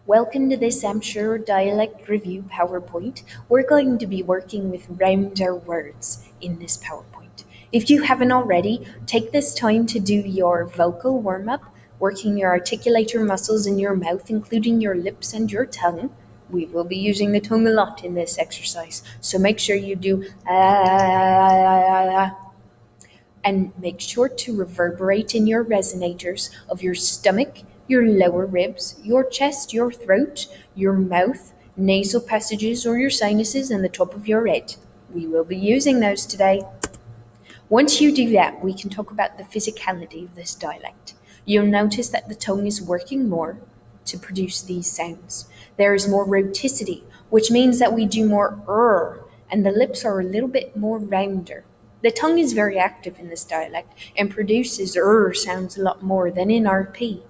Welcome to this I'm sure dialect review PowerPoint. We're going to be working with rounder words in this PowerPoint. If you haven't already, take this time to do your vocal warm-up, working your articulator muscles in your mouth, including your lips and your tongue. We will be using the tongue a lot in this exercise, so make sure you do and make sure to reverberate in your resonators of your stomach, your lower ribs, your chest, your throat, your mouth, nasal passages, or your sinuses, and the top of your head. We will be using those today. Once you do that, we can talk about the physicality of this dialect. You'll notice that the tongue is working more to produce these sounds. There is more rhoticity, which means that we do more and the lips are a little bit more rounder. The tongue is very active in this dialect and produces sounds a lot more than in RP.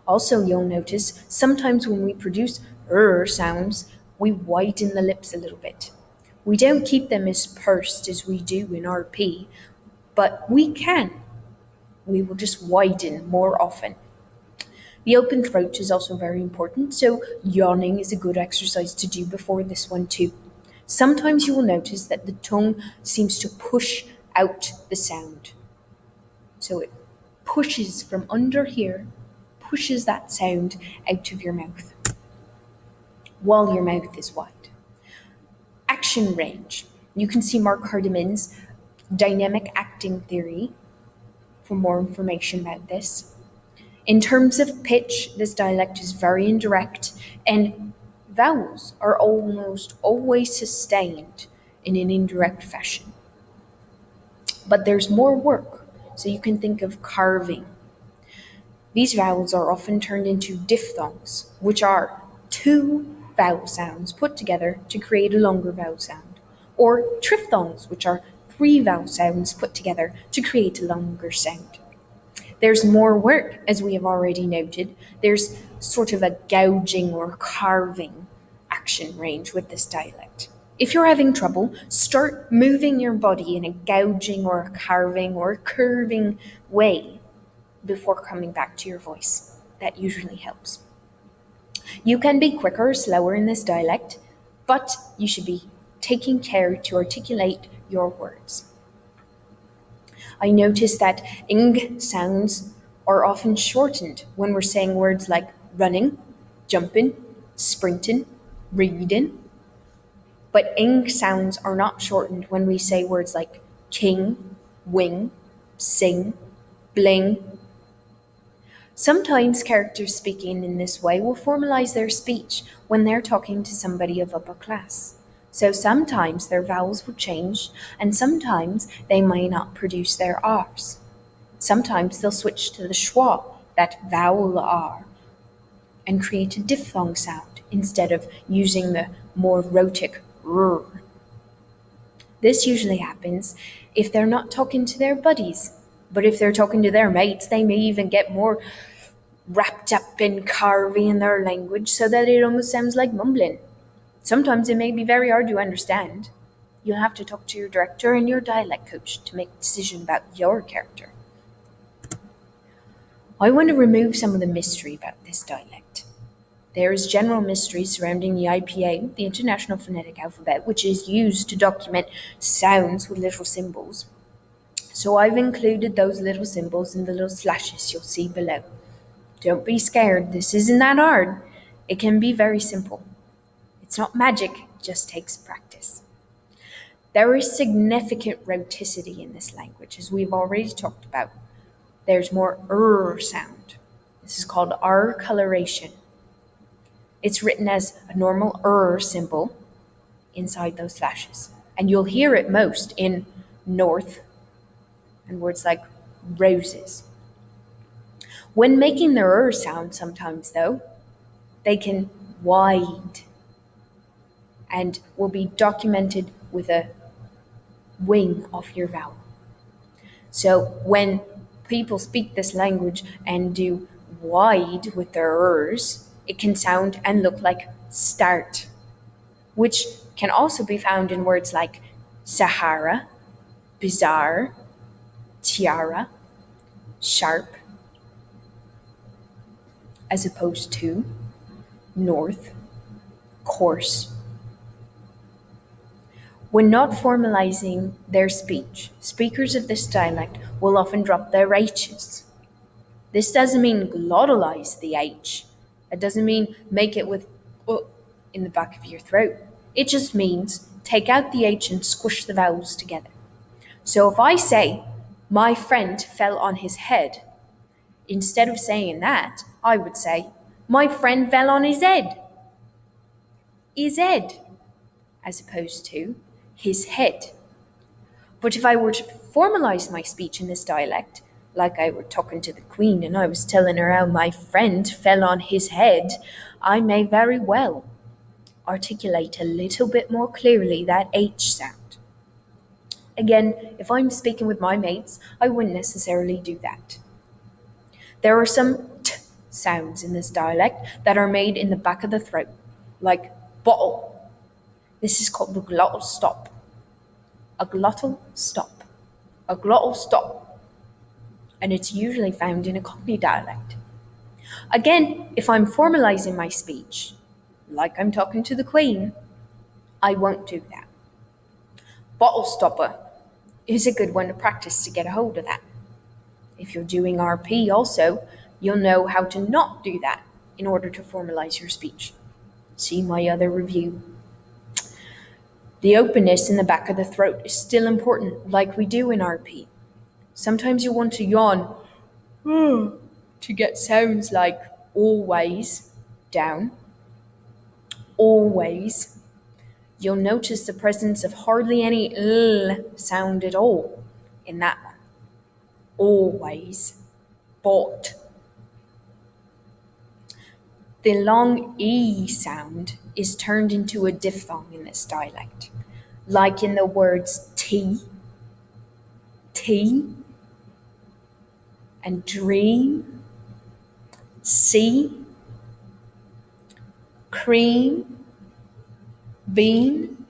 Also, you'll notice sometimes when we produce sounds, we widen the lips a little bit. We don't keep them as pursed as we do in RP, but we can. We will just widen more often. The open throat is also very important, so yawning is a good exercise to do before this one too. Sometimes you will notice that the tongue seems to push out the sound. So it pushes from under here, pushes that sound out of your mouth while your mouth is wide. Action range. You can see Mark Hardiman's dynamic acting theory for more information about this. In terms of pitch, this dialect is very indirect, and vowels are almost always sustained in an indirect fashion. But there's more work, so you can think of carving. These vowels are often turned into diphthongs, which are two vowel sounds put together to create a longer vowel sound, or triphthongs, which are three vowel sounds put together to create a longer sound. There's more work, as we have already noted. There's sort of a gouging or carving action range with this dialect. If you're having trouble, start moving your body in a gouging or a carving or a curving way before coming back to your voice. That usually helps. You can be quicker or slower in this dialect, but you should be taking care to articulate your words. I notice that ing sounds are often shortened when we're saying words like running, jumping, sprinting, reading. But ing sounds are not shortened when we say words like king, wing, sing, bling. Sometimes characters speaking in this way will formalize their speech when they're talking to somebody of upper class. So sometimes their vowels will change, and sometimes they may not produce their R's. Sometimes they'll switch to the schwa, that vowel R, and create a diphthong sound instead of using the more rhotic r. This usually happens if they're not talking to their buddies, but if they're talking to their mates, they may even get more wrapped up in carving their language so that it almost sounds like mumbling. Sometimes it may be very hard to understand. You'll have to talk to your director and your dialect coach to make a decision about your character. I want to remove some of the mystery about this dialect. There is general mystery surrounding the IPA, the International Phonetic Alphabet, which is used to document sounds with little symbols. So I've included those little symbols in the little slashes you'll see below. Don't be scared, this isn't that hard. It can be very simple. It's not magic, it just takes practice. There is significant rhoticity in this language, as we've already talked about. There's more sound. This is called R coloration. It's written as a normal symbol inside those slashes. And you'll hear it most in north and words like roses. When making the sound sometimes, though, they can wide and will be documented with a wing off your vowel. So when people speak this language and do wide with their it can sound and look like start, which can also be found in words like Sahara, bizarre, tiara, sharp, as opposed to north, course. When not formalizing their speech, speakers of this dialect will often drop their H's. This doesn't mean glottalize the H. It doesn't mean make it with in the back of your throat. It just means take out the H and squish the vowels together. So if I say, my friend fell on his head, instead of saying that, I would say, my friend fell on his head. His head, as opposed to his head. But if I were to formalize my speech in this dialect, like I were talking to the Queen and I was telling her how my friend fell on his head, I may very well articulate a little bit more clearly that H sound. Again, if I'm speaking with my mates, I wouldn't necessarily do that. There are some t sounds in this dialect that are made in the back of the throat, like bottle. This is called the glottal stop. A glottal stop. A glottal stop. And it's usually found in a Cockney dialect. Again, if I'm formalizing my speech, like I'm talking to the Queen, I won't do that. Bottle stopper is a good one to practice to get a hold of that. If you're doing RP also, you'll know how to not do that in order to formalize your speech. See my other review. The openness in the back of the throat is still important, like we do in RP. Sometimes you want to yawn to get sounds like always, down, always. You'll notice the presence of hardly any l sound at all in that one. Always, bought. The long E sound is turned into a diphthong in this dialect, like in the words tea, and dream, see, cream, bean.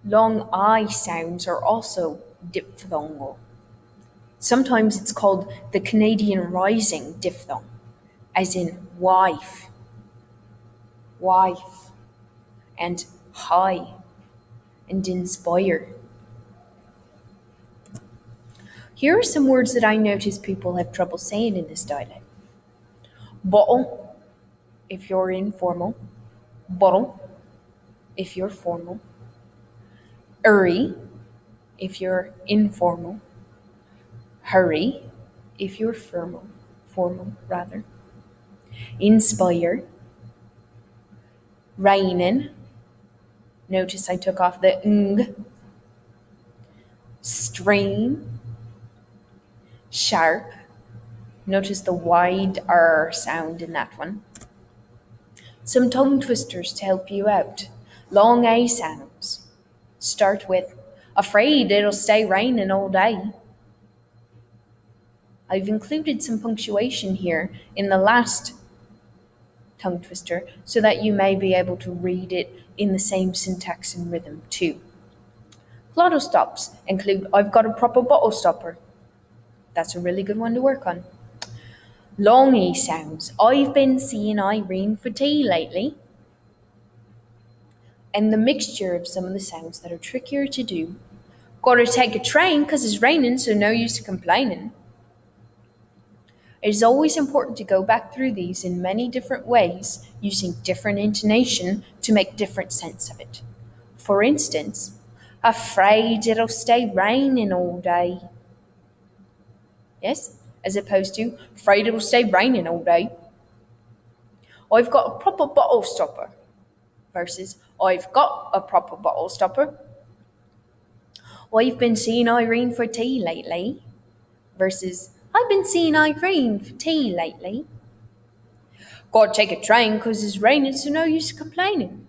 Long I sounds are also diphthongal. Sometimes it's called the Canadian rising diphthong, as in wife, and high, and inspire. Here are some words that I notice people have trouble saying in this dialect. Bottle, if you're informal. Bottle, if you're formal. Hurry, if you're informal. Hurry, if you're formal rather. Inspire. Rainin. Notice I took off the ng. Stream. Sharp. Notice the wide R sound in that one. Some tongue twisters to help you out. Long A sounds. Start with, afraid it'll stay raining all day. I've included some punctuation here in the last tongue twister so that you may be able to read it in the same syntax and rhythm too. Glottal stops include, I've got a proper bottle stopper. That's a really good one to work on. Long E sounds. I've been seeing Irene for tea lately. And the mixture of some of the sounds that are trickier to do. Gotta take a train 'cause it's raining, so no use complaining. It is always important to go back through these in many different ways, using different intonation to make different sense of it. For instance, afraid it'll stay raining all day. Yes, as opposed to afraid it'll stay raining all day. I've got a proper bottle stopper versus I've got a proper bottle stopper. I've been seeing Irene for tea lately versus I've been seeing Irene for tea lately. Gotta take a train 'cause it's raining, so no use complaining.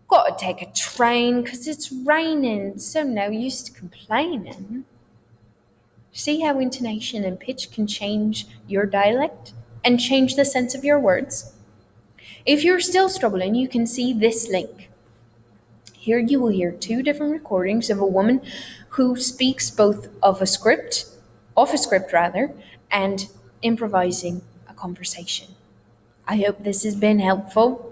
Gotta take a train 'cause it's raining, so no use complaining. See how intonation and pitch can change your dialect and change the sense of your words? If you're still struggling, you can see this link. Here you will hear two different recordings of a woman who speaks both of a script, and improvising a conversation. I hope this has been helpful.